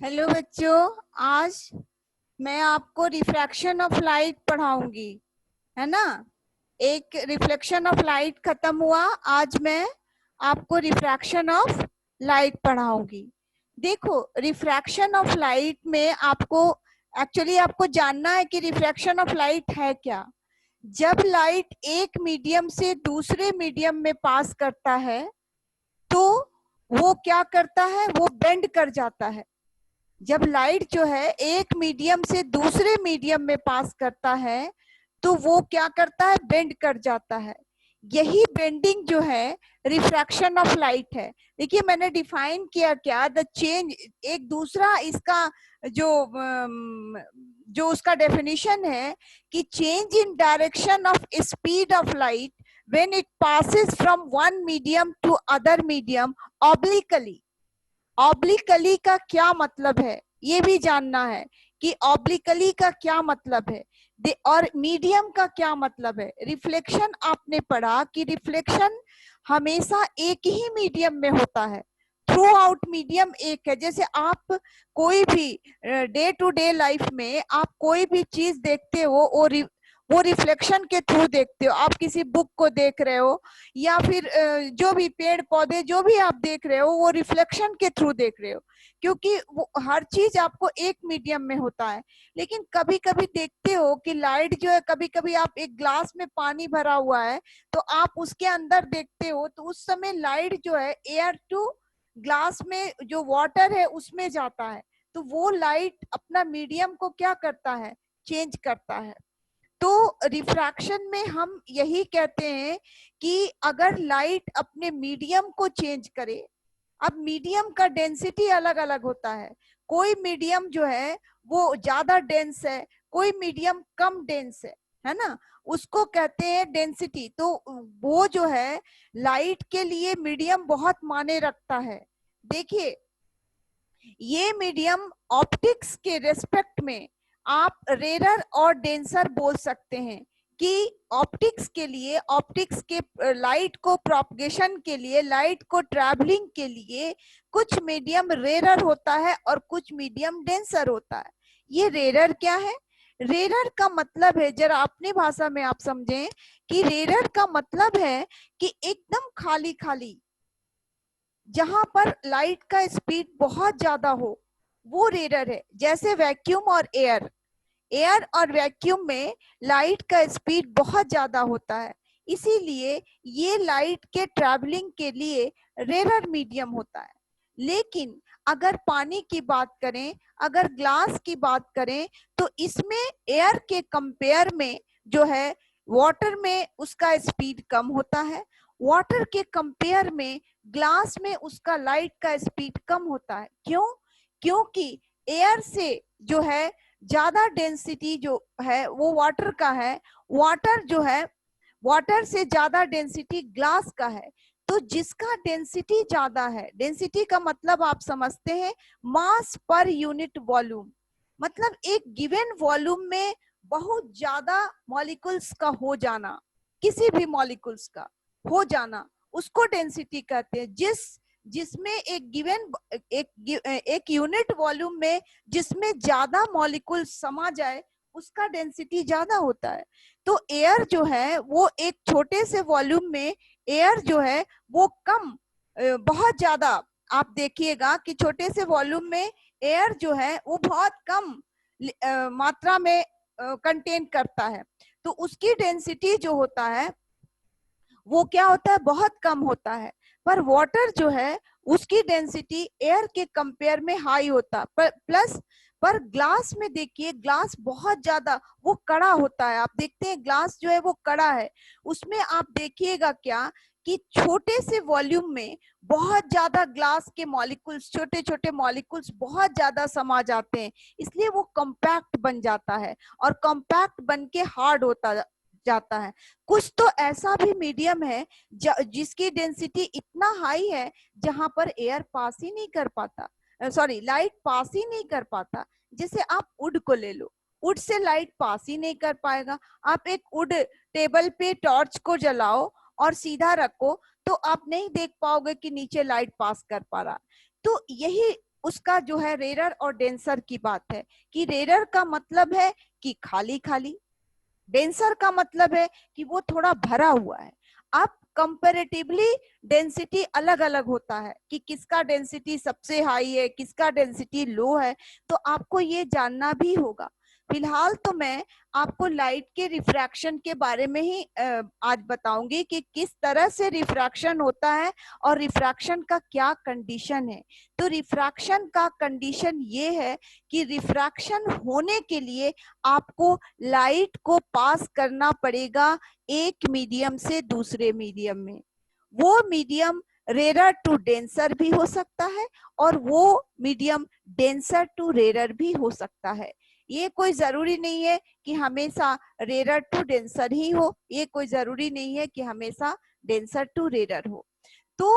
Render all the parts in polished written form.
Hello बच्चों, आज मैं आपको रिफ्रैक्शन ऑफ लाइट पढ़ाऊंगी, है ना। एक रिफ्लेक्शन ऑफ लाइट खत्म हुआ, आज मैं आपको रिफ्रैक्शन ऑफ लाइट पढ़ाऊंगी। देखो, रिफ्रैक्शन ऑफ लाइट में आपको एक्चुअली आपको जानना है कि रिफ्रैक्शन ऑफ लाइट है क्या। जब लाइट एक मीडियम से दूसरे मीडियम में पास करता है तो वो क्या करता है, वो बेंड कर जाता है। जब लाइट जो है एक मीडियम से दूसरे मीडियम में पास करता है तो वो क्या करता है, बेंड कर जाता है। यही बेंडिंग जो है रिफ्रैक्शन ऑफ लाइट है। देखिए, मैंने डिफाइन किया क्या, द चेंज, एक दूसरा इसका जो जो उसका डेफिनेशन है कि change in direction of speed of light when it passes from one medium to other medium obliquely. Obliquely का क्या मतलब है ये भी जानना है कि ऑब्लिकली का क्या मतलब है और मीडियम का क्या मतलब है। रिफ्लेक्शन आपने पढ़ा कि रिफ्लेक्शन हमेशा एक ही मीडियम में होता है, थ्रू आउट मीडियम एक है। जैसे आप कोई भी डे टू डे लाइफ में आप कोई भी चीज देखते हो वो रिफ्लेक्शन के थ्रू देखते हो। आप किसी बुक को देख रहे हो या फिर जो भी पेड़ पौधे जो भी आप देख रहे हो वो रिफ्लेक्शन के थ्रू देख रहे हो, क्योंकि वो हर चीज आपको एक मीडियम में होता है। लेकिन कभी कभी देखते हो कि लाइट जो है, कभी कभी आप एक ग्लास में पानी भरा हुआ है तो आप उसके अंदर देखते हो तो उस समय लाइट जो है एयर टू ग्लास में जो वाटर है उसमें जाता है, तो वो लाइट अपना मीडियम को क्या करता है, चेंज करता है। तो रिफ्रैक्शन में हम यही कहते हैं कि अगर लाइट अपने मीडियम को चेंज करे, अब मीडियम का डेंसिटी अलग अलग होता है। कोई मीडियम जो है वो ज्यादा डेंस है, कोई मीडियम कम डेंस है ना, उसको कहते हैं डेंसिटी। तो वो जो है लाइट के लिए मीडियम बहुत मायने रखता है। देखिए, ये मीडियम ऑप्टिक्स के रेस्पेक्ट में आप रेरर और डेंसर बोल सकते हैं कि ऑप्टिक्स के लिए, ऑप्टिक्स के लाइट को प्रोपगेशन के लिए, लाइट को ट्रैवलिंग के लिए कुछ मीडियम रेरर होता है और कुछ मीडियम डेंसर होता है। ये रेरर क्या है? रेरर का मतलब है, जरा अपनी भाषा में आप समझें कि रेरर का मतलब है कि एकदम खाली खाली, जहां पर लाइट का स्पीड बहुत ज्यादा हो, वो रेरर है। जैसे वैक्यूम और एयर, एयर और वैक्यूम में लाइट का स्पीड बहुत ज्यादा होता है, इसीलिए ये लाइट के ट्रैवलिंग के लिए रेरर मीडियम होता है। लेकिन अगर पानी की बात करें, अगर ग्लास की बात करें, तो इसमें एयर के कंपेयर में जो है वाटर में उसका स्पीड कम होता है, वाटर के कंपेयर में ग्लास में उसका लाइट का स्पीड कम होता है। क्यों? क्योंकि एयर से जो है ज्यादा डेंसिटी जो है वो वाटर का है, वाटर जो है, वाटर से ज्यादा डेंसिटी ग्लास का है। तो जिसका डेंसिटी ज्यादा है, डेंसिटी का मतलब आप समझते हैं मास पर यूनिट वॉल्यूम, मतलब एक गिवन वॉल्यूम में बहुत ज्यादा मॉलिक्यूल्स का हो जाना, किसी भी मॉलिक्यूल्स का हो जाना, उसको डेंसिटी कहते हैं। जिसमें एक गिवन एक यूनिट वॉल्यूम में जिसमें ज्यादा मॉलिक्यूल समा जाए उसका डेंसिटी ज्यादा होता है। तो एयर जो है वो एक छोटे से वॉल्यूम में एयर जो है वो कम, बहुत ज्यादा, आप देखिएगा कि छोटे से वॉल्यूम में एयर जो है वो बहुत कम मात्रा में कंटेन करता है, तो उसकी डेंसिटी जो होता है वो क्या होता है, बहुत कम होता है। पर वाटर जो है उसकी डेंसिटी एयर के कंपेयर में हाई होता है। प्लस पर ग्लास में देखिए, ग्लास बहुत ज्यादा वो कड़ा होता है। आप देखते हैं ग्लास जो है वो कड़ा है, उसमें आप देखिएगा क्या कि छोटे से वॉल्यूम में बहुत ज्यादा ग्लास के मॉलिक्यूल्स, छोटे छोटे मॉलिक्यूल्स बहुत ज्यादा समा जाते हैं, इसलिए वो कॉम्पैक्ट बन जाता है और कॉम्पैक्ट बन के हार्ड होता जाता है। कुछ तो ऐसा भी मीडियम है जिसकी डेंसिटी इतना हाई है जहां पर एयर पास ही नहीं कर पाता, सॉरी लाइट पास ही नहीं कर पाता। जैसे आप वुड को ले लो, वुड से लाइट पास ही नहीं कर पाएगा। आप एक वुड टेबल पे टॉर्च को जलाओ और सीधा रखो तो आप नहीं देख पाओगे कि नीचे लाइट पास कर पा रहा। तो यही उसका जो है रेरर और डेंसर की बात है कि रेरर का मतलब है कि खाली खाली, डेंसर का मतलब है कि वो थोड़ा भरा हुआ है। अब कंपैरेटिवली डेंसिटी अलग अलग होता है कि किसका डेंसिटी सबसे हाई है, किसका डेंसिटी लो है, तो आपको ये जानना भी होगा। फिलहाल तो मैं आपको लाइट के रिफ्रैक्शन के बारे में ही आज बताऊंगी कि किस तरह से रिफ्रैक्शन होता है और रिफ्रैक्शन का क्या कंडीशन है। तो रिफ्रैक्शन का कंडीशन ये है कि रिफ्रैक्शन होने के लिए आपको लाइट को पास करना पड़ेगा एक मीडियम से दूसरे मीडियम में। वो मीडियम रेरर टू डेंसर भी हो सकता है और वो मीडियम डेंसर टू रेरर भी हो सकता है। ये कोई जरूरी नहीं है कि हमेशा रेरर टू डेंसर ही हो, ये कोई जरूरी नहीं है कि हमेशा डेंसर टू रेरर हो। तो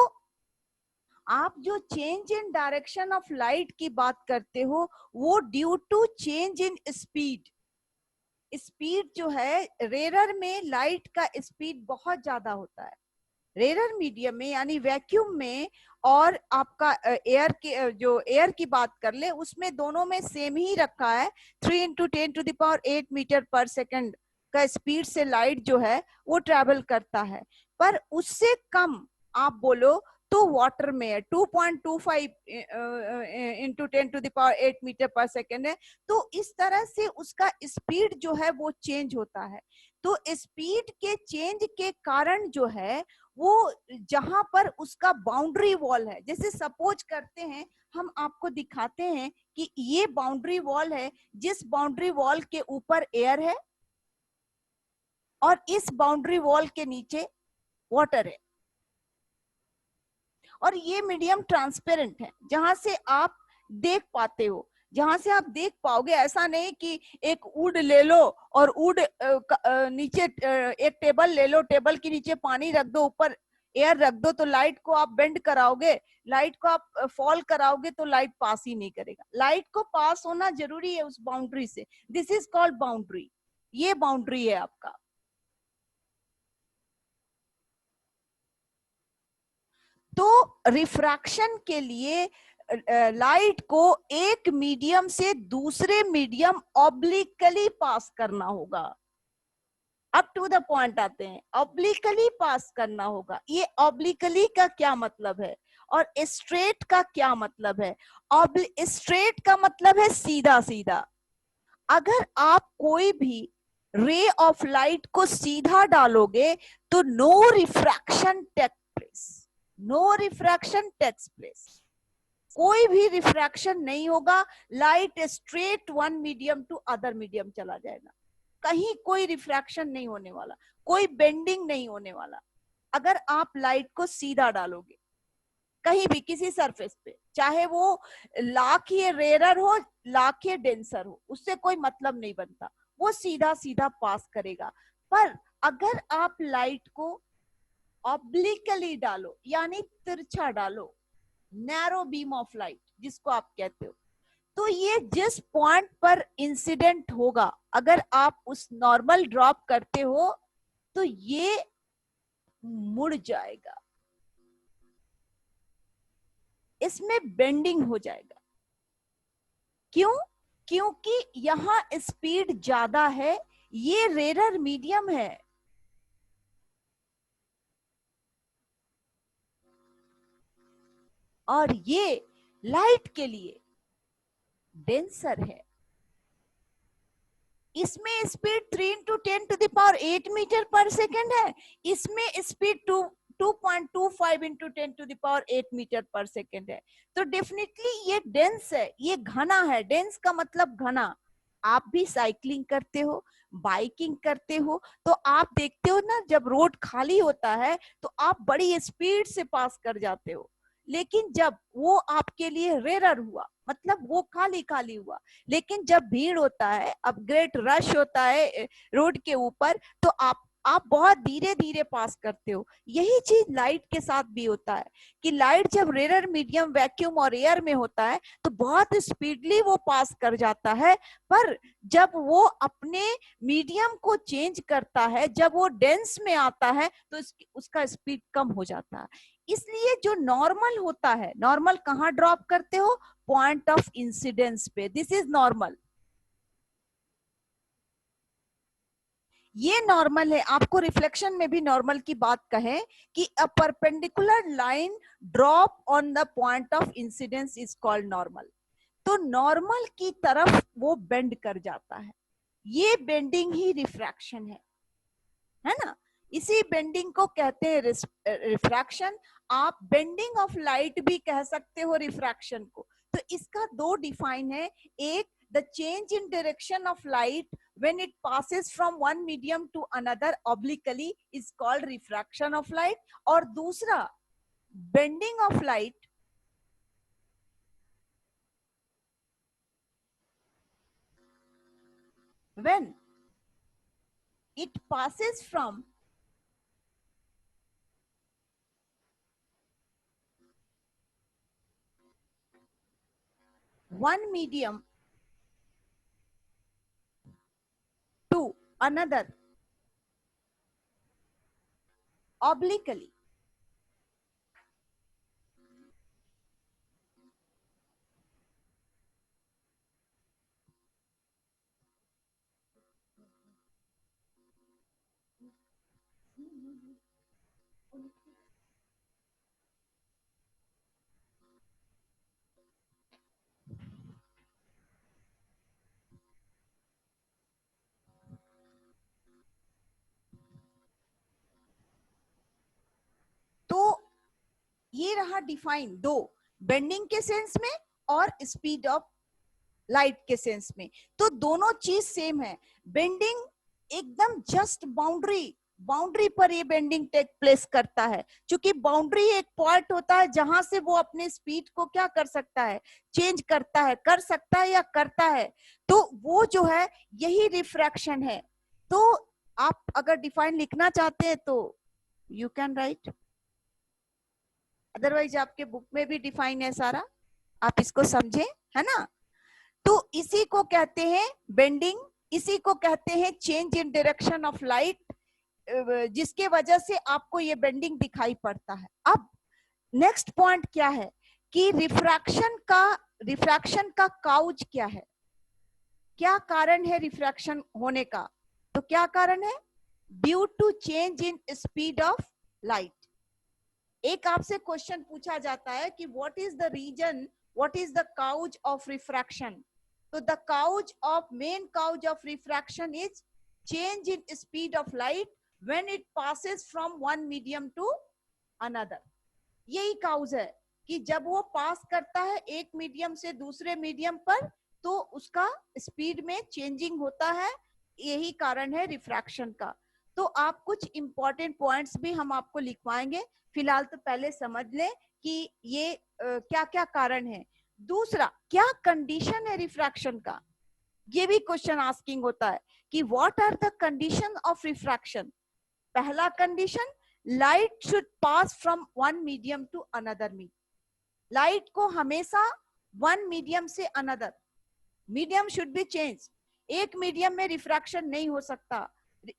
आप जो change in direction of light की बात करते हो वो due to change in speed. Speed जो है रेरर में लाइट का स्पीड बहुत ज्यादा होता है, रेरर मीडियम में यानी वैक्यूम में, और आपका एयर के जो एयर की बात कर ले उसमें दोनों में सेम ही रखा है। 3 × 10⁸ मीटर पर सेकंड का स्पीड से लाइट जो है वो ट्रेवल करता है। पर उससे कम आप बोलो तो वाटर में है 2.25 × 10⁸ मीटर पर सेकंड है। तो इस तरह से उसका स्पीड जो है वो चेंज होता है। तो स्पीड के चेंज के कारण जो है वो जहां पर उसका बाउंड्री वॉल है, जैसे सपोज करते हैं हम आपको दिखाते हैं कि ये बाउंड्री वॉल है, जिस बाउंड्री वॉल के ऊपर एयर है और इस बाउंड्री वॉल के नीचे वाटर है, और ये मीडियम ट्रांसपेरेंट है जहां से आप देख पाते हो, जहां से आप देख पाओगे। ऐसा नहीं कि एक वुड ले लो और वुड नीचे एक टेबल ले लो, टेबल के नीचे पानी रख दो, ऊपर एयर रख दो, तो लाइट को आप बेंड कराओगे, लाइट को आप फॉल कराओगे तो लाइट पास ही नहीं करेगा। लाइट को पास होना जरूरी है उस बाउंड्री से। This is called boundary. ये बाउंड्री है आपका। तो रिफ्रैक्शन के लिए लाइट को एक मीडियम से दूसरे मीडियम ऑब्लिकली पास करना होगा। अप टू द पॉइंट आते हैं, ऑब्लिकली पास करना होगा। ये ऑब्लिकली का क्या मतलब है और स्ट्रेट का क्या मतलब है? स्ट्रेट का मतलब है सीधा सीधा। अगर आप कोई भी रे ऑफ लाइट को सीधा डालोगे तो no refraction take place, no refraction takes place, कोई भी रिफ्रैक्शन नहीं होगा। Light straight one medium to other medium चला जाएगा, कहीं कोई रिफ्रैक्शन नहीं होने वाला, कोई बेंडिंग नहीं होने वाला। अगर आप लाइट को सीधा डालोगे कहीं भी किसी सरफेस पे, चाहे वो लाख ये रेरर हो लाख ये डेंसर हो, उससे कोई मतलब नहीं बनता, वो सीधा सीधा पास करेगा। पर अगर आप लाइट को ऑब्लिकली डालो यानी तिरछा डालो, नैरो बीम ऑफ लाइट जिसको आप कहते हो, तो ये जिस पॉइंट पर इंसिडेंट होगा, अगर आप उस नॉर्मल ड्रॉप करते हो तो ये मुड़ जाएगा, इसमें बेंडिंग हो जाएगा। क्यों? क्योंकि यहां स्पीड ज्यादा है, ये रेरर मीडियम है। और ये लाइट के लिए डेंसर है। इसमें स्पीड 3 × 10⁸ मीटर पर सेकेंड है, इसमें स्पीड 2.25 × 10⁸ मीटर पर सेकेंड है। तो डेफिनेटली ये डेंस है, ये घना है। डेंस का मतलब घना। आप भी साइकिलिंग करते हो, बाइकिंग करते हो, तो आप देखते हो ना जब रोड खाली होता है तो आप बड़ी स्पीड से पास कर जाते हो, लेकिन जब वो आपके लिए रेरर हुआ मतलब वो खाली खाली हुआ, लेकिन जब भीड़ होता है, अब ग्रेट रश होता है रोड के ऊपर, तो आप बहुत धीरे धीरे पास करते हो। यही चीज लाइट के साथ भी होता है कि लाइट जब रेरर मीडियम वैक्यूम और एयर में होता है तो बहुत स्पीडली वो पास कर जाता है, पर जब वो अपने मीडियम को चेंज करता है, जब वो डेंस में आता है तो उसका स्पीड कम हो जाता है। इसलिए जो नॉर्मल होता है, नॉर्मल कहाँ ड्रॉप करते हो? पॉइंट ऑफ इंसिडेंस पे। दिस इज नॉर्मल, ये नॉर्मल है। आपको रिफ्लेक्शन में भी नॉर्मल की बात कहे कि a perpendicular line drop on the point of incidence is called normal. तो नॉर्मल की तरफ वो बेंड कर जाता है, ये बेंडिंग ही रिफ्रैक्शन है ना। इसी बेंडिंग को कहते हैं रिफ्रैक्शन। आप बेंडिंग ऑफ लाइट भी कह सकते हो रिफ्रैक्शन को। तो इसका दो डिफाइन है, एक the change in direction of light when it passes from one medium to another obliquely is called refraction of light, और दूसरा bending of light when it passes from one medium to another obliquely. तो ये रहा define दो, bending के sense में और speed of light के सेंस में। तो दोनों चीज सेम है। बेंडिंग एकदम जस्ट बाउंड्री पर ये बेंडिंग टेक प्लेस करता है, क्योंकि बाउंड्री एक पॉइंट होता है जहां से वो अपने स्पीड को क्या कर सकता है, चेंज करता है, कर सकता है या करता है। तो वो जो है यही रिफ्रैक्शन है। तो आप अगर डिफाइन लिखना चाहते हैं तो यू कैन राइट, अदरवाइज आपके बुक में भी डिफाइन है सारा, आप इसको समझे, है ना। तो इसी को कहते हैं बेंडिंग, इसी को कहते हैं change in direction of light, जिसके वजह से आपको ये बेंडिंग दिखाई पड़ता है। अब नेक्स्ट पॉइंट क्या है कि रिफ्रैक्शन का काउज क्या है, क्या कारण है रिफ्रैक्शन होने का? तो क्या कारण है? Due to change in speed of light. एक आपसे क्वेश्चन पूछा जाता है कि what is the reason, what is the cause of refraction? तो the cause of, main cause of refraction is change in speed of light when it passes from one medium to another. यही cause है कि जब वो पास करता है एक medium से दूसरे मीडियम पर तो उसका स्पीड में चेंजिंग होता है, यही कारण है रिफ्रैक्शन का। तो आप कुछ इंपॉर्टेंट पॉइंट्स भी हम आपको लिखवाएंगे, फिलहाल तो पहले समझ ले कि ये क्या क्या कारण है। दूसरा, क्या कंडीशन है रिफ्रैक्शन का, ये भी क्वेश्चन आस्किंग होता है कि what are the condition of refraction. पहला condition, light should pass from one medium to another medium. Light को हमेशा वन मीडियम से another medium should be change. एक मीडियम में रिफ्रैक्शन नहीं हो सकता,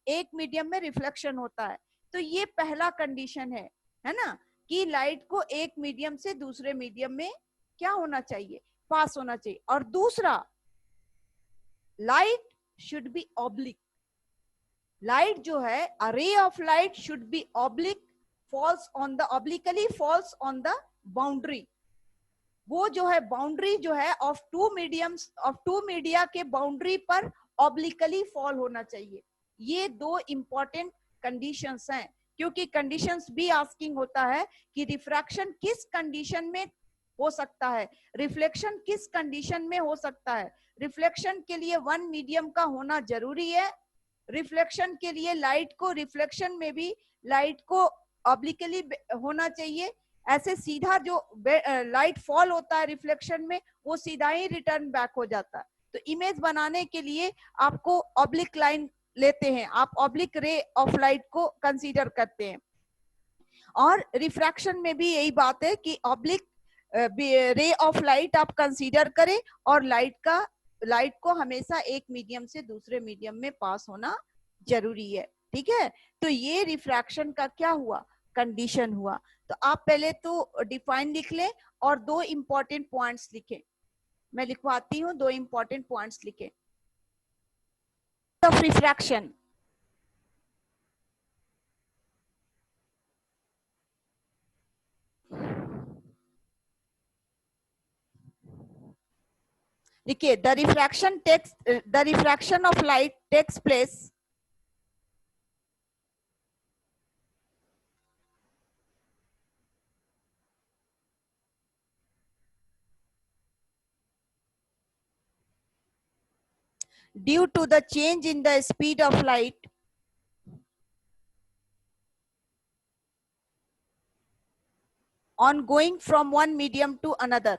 एक मीडियम में रिफ्लेक्शन होता है। तो ये पहला कंडीशन है ना, कि लाइट को एक मीडियम से दूसरे मीडियम में क्या होना चाहिए, पास होना चाहिए। और दूसरा, light should be oblique. Light जो है, a ray of light should be oblique, falls on the obliquely, falls on the boundary. वो जो है बाउंड्री जो है of two mediums, of two media के बाउंड्री पर ऑब्लिकली फॉल होना चाहिए। ये दो इंपॉर्टेंट कंडीशंस हैं, क्योंकि कंडीशंस भी आस्किंग होता है कि रिफ्रैक्शन किस कंडीशन में हो सकता है, रिफ्लेक्शन किस कंडीशन में हो सकता है। रिफ्लेक्शन के लिए वन मीडियम का होना जरूरी है। रिफ्लेक्शन के लिए लाइट को, रिफ्लेक्शन में भी लाइट को ऑब्लिकली होना चाहिए। ऐसे सीधा जो लाइट फॉल होता है रिफ्लेक्शन में, वो सीधा ही रिटर्न बैक हो जाता है। तो इमेज बनाने के लिए आपको ऑब्लिक लाइन लेते हैं, आप ऑब्लिक रे ऑफ लाइट को कंसीडर करते हैं। और रिफ्रैक्शन में भी यही बात है कि ऑब्लिक रे ऑफ लाइट आप कंसीडर करें, और लाइट को हमेशा एक मीडियम से दूसरे मीडियम में पास होना जरूरी है। ठीक है, तो ये रिफ्रैक्शन का क्या हुआ, कंडीशन हुआ। तो आप पहले तो डिफाइन लिख लें और दो इंपॉर्टेंट पॉइंट्स लिखें। मैं लिखवाती हूँ, दो इंपॉर्टेंट पॉइंट्स लिखें। ऑफ रिफ्रैक्शन, देखिए the refraction of light takes place due to the change in the speed of light on going from one medium to another.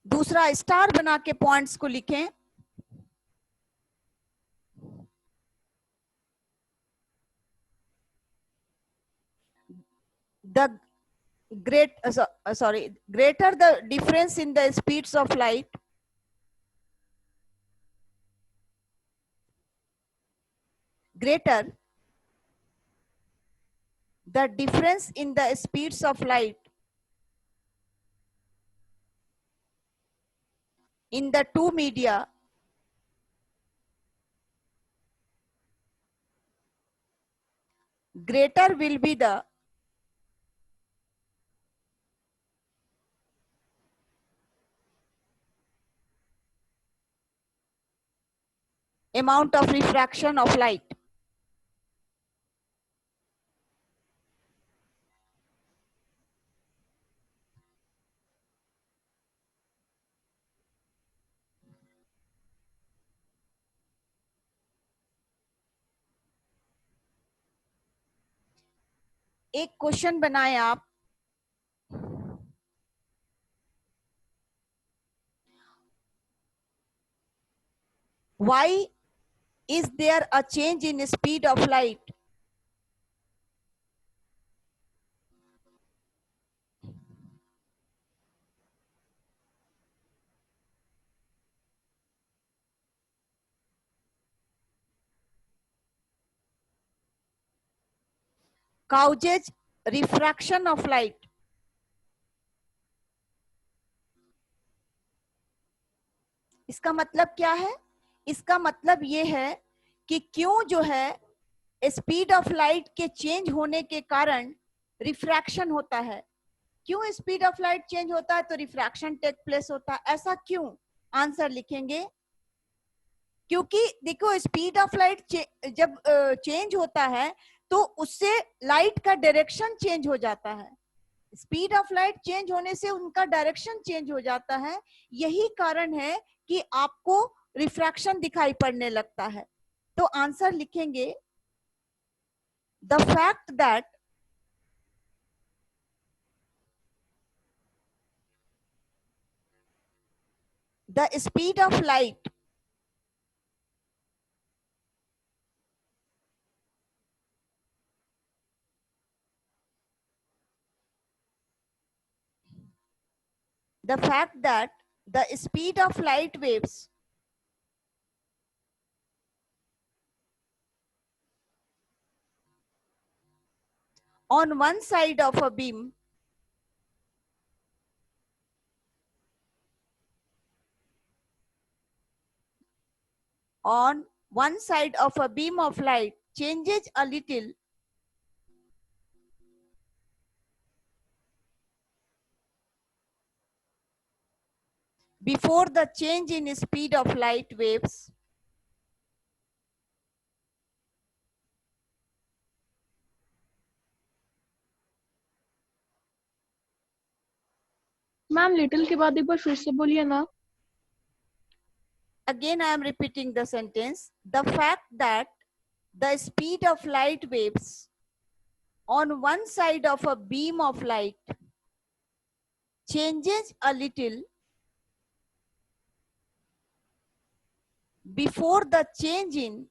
दूसरा स्टार बना के पॉइंट्स को लिखें। The greater the difference in the speeds of light, greater the difference in the speeds of light in the two media, greater will be the amount of refraction of light. एक question बनाए आप, why is there a change in speed of light causes refraction of light? इसका मतलब क्या है? इसका मतलब ये है कि क्यों जो है स्पीड ऑफ लाइट के चेंज होने के कारण रिफ्रैक्शन होता है। क्यों स्पीड ऑफ लाइट चेंज होता है तो रिफ्रैक्शन टेक प्लेस होता है, ऐसा क्यों? आंसर लिखेंगे, क्योंकि देखो स्पीड ऑफ लाइट जब चेंज होता है तो उससे लाइट का डायरेक्शन चेंज हो जाता है। स्पीड ऑफ लाइट चेंज होने से उनका डायरेक्शन चेंज हो जाता है। यही कारण है कि आपको रिफ्रैक्शन दिखाई पड़ने लगता है। तो आंसर लिखेंगे, the fact that the speed of light the fact that the speed of light waves on one side of a beam on one side of a beam of light changes a little before the change in speed of light waves ma'am little के बाद एक बार फिर से बोलिए ना। again I am repeating the sentence, the fact that the speed of light waves on one side of a beam of light changes a little before the change in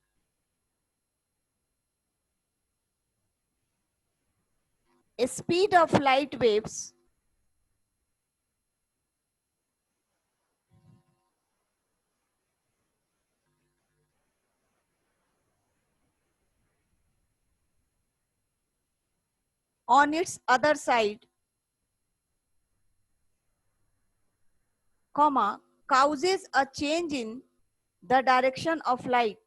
speed of light waves on its other side, comma, causes a change in the direction of light.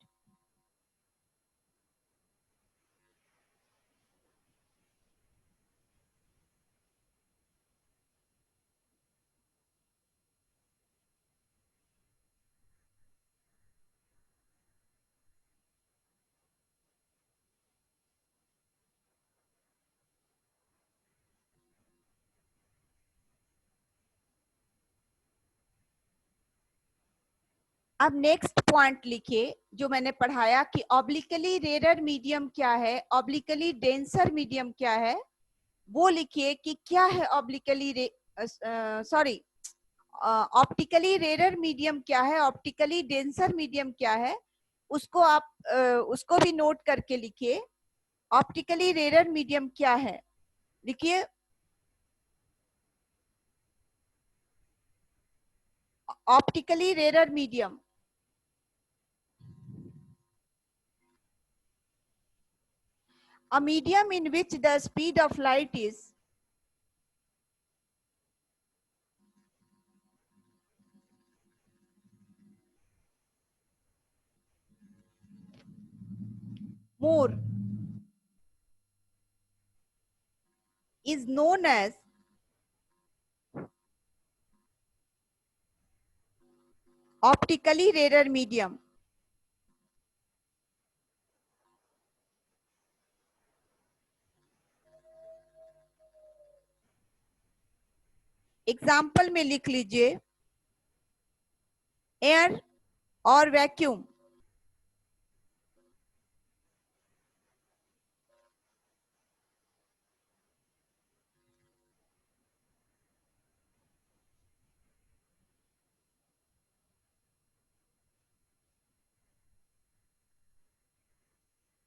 अब next point लिखिए जो मैंने पढ़ाया कि obliquely rare medium क्या है, obliquely denser medium क्या है, वो लिखिए कि क्या है obliquely sorry optically rare medium क्या है, ऑप्टिकली डेंसर मीडियम क्या है, उसको आप उसको भी नोट करके लिखिए। ऑप्टिकली रेयर मीडियम क्या है, लिखिए optically rare medium, a medium in which the speed of light is more is known as optically rarer medium. Example में लिख लीजिए एयर और वैक्यूम।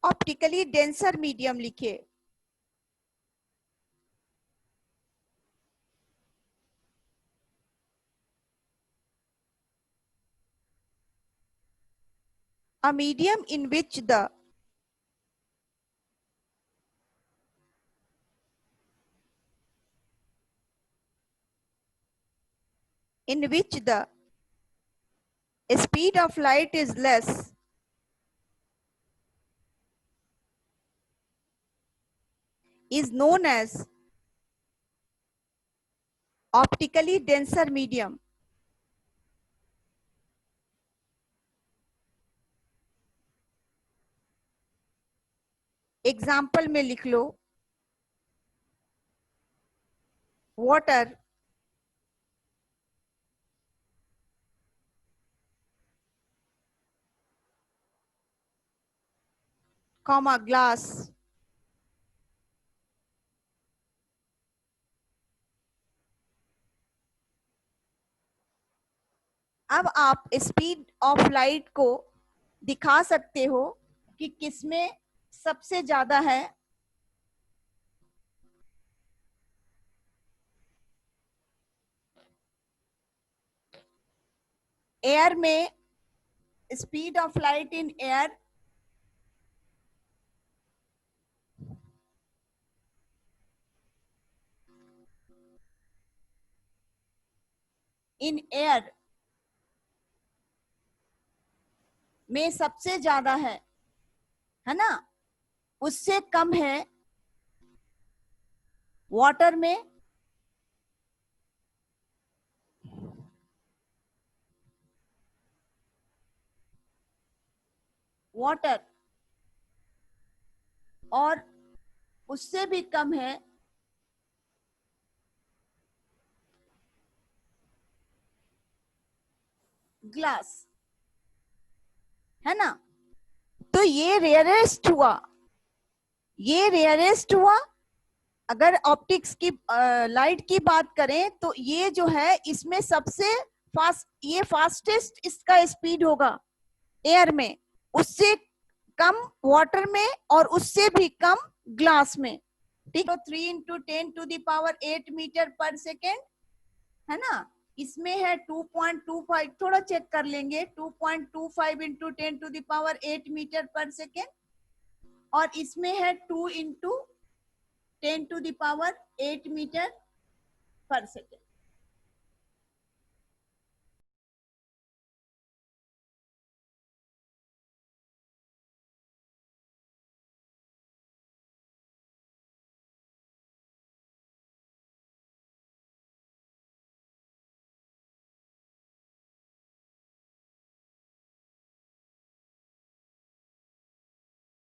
ऑप्टिकली डेंसर मीडियम लिखिए, a medium in which the speed of light is less is known as optically denser medium. Example में लिख लो water, comma glass. अब आप speed of light को दिखा सकते हो कि किसमें सबसे ज्यादा है। एयर में speed of light in air में सबसे ज्यादा है ना, उससे कम है वाटर में, वाटर और उससे भी कम है ग्लास, है ना। तो ये रेयरेस्ट हुआ, ये रेयरेस्ट हुआ। अगर ऑप्टिक्स की लाइट की बात करें तो ये जो है इसमें सबसे फास्ट, ये फास्टेस्ट इसका स्पीड होगा एयर में, उससे कम वाटर में और उससे भी कम ग्लास में। ठीक, तो 3 × 10⁸ मीटर पर सेकेंड है ना। इसमें है 2.25, थोड़ा चेक कर लेंगे, 2.25 × 10⁸ मीटर पर सेकेंड, और इसमें है 2 × 10 to the power 8 meter per second.